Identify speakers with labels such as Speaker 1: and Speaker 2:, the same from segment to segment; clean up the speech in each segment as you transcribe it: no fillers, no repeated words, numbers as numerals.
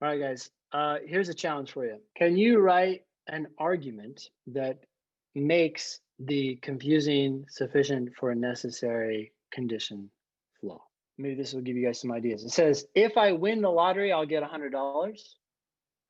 Speaker 1: All right, guys. Here's a challenge for you. Can you write an argument that makes the confusing sufficient for a necessary condition flaw? Maybe this will give you guys some ideas. It says, if I win the lottery, I'll get $100.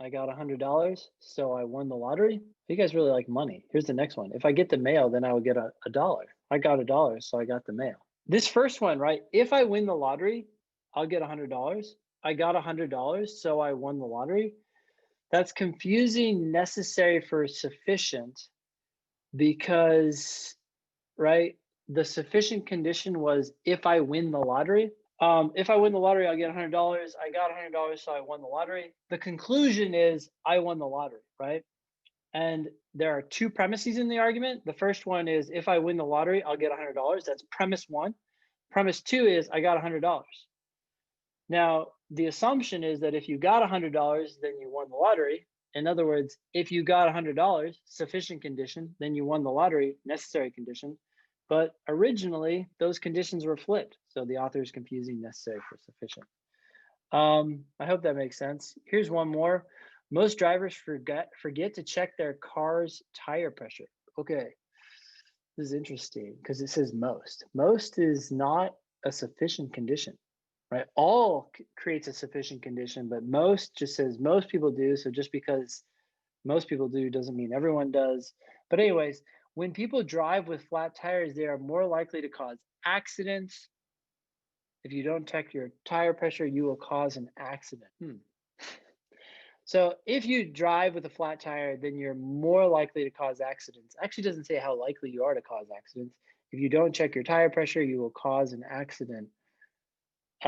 Speaker 1: I got $100, so I won the lottery. You guys really like money. Here's the next one. If I get the mail, then I will get a dollar. I got $1, so I got the mail. This first one, right? If I win the lottery, I'll get $100. I got $100, so I won the lottery. That's confusing necessary for sufficient because, right, the sufficient condition was if I win the lottery. If I win the lottery, I'll get $100. I got $100, so I won the lottery. The conclusion is I won the lottery, right? And there are two premises in the argument. The first one is if I win the lottery, I'll get $100. That's premise one. Premise two is I got $100. Now, the assumption is that if you got $100, then you won the lottery. In other words, if you got $100, sufficient condition, then you won the lottery, necessary condition. But originally, those conditions were flipped. So the author is confusing necessary for sufficient. I hope that makes sense. Here's one more. Most drivers forget to check their car's tire pressure. Okay, this is interesting because it says most. Most is not a sufficient condition, right? All creates a sufficient condition, but most just says most people do. So just because most people do doesn't mean everyone does. But anyways, when people drive with flat tires, they are more likely to cause accidents. If you don't check your tire pressure, you will cause an accident. So if you drive with a flat tire, then you're more likely to cause accidents. Actually doesn't say how likely you are to cause accidents. If you don't check your tire pressure, you will cause an accident.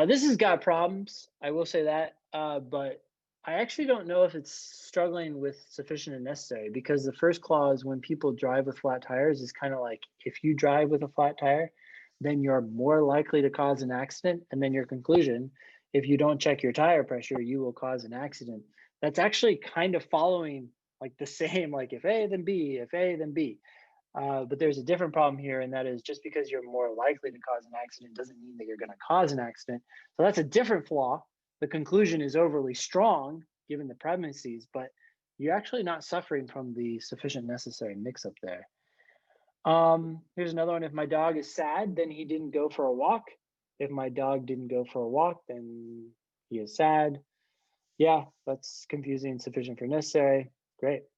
Speaker 1: This has got problems, I will say that, but I actually don't know if it's struggling with sufficient and necessary because the first clause, when people drive with flat tires, is kind of like if you drive with a flat tire, then you're more likely to cause an accident. And then your conclusion, if you don't check your tire pressure, you will cause an accident. That's actually kind of following like the same, like if A, then B, if A, then B. But there's a different problem here, and that is just because you're more likely to cause an accident doesn't mean that you're going to cause an accident. So that's a different flaw. The conclusion is overly strong given the premises, but you're actually not suffering from the sufficient necessary mix-up there. Here's another one. If my dog is sad, then he didn't go for a walk. If my dog didn't go for a walk, then he is sad. Yeah, that's confusing, sufficient for necessary. Great.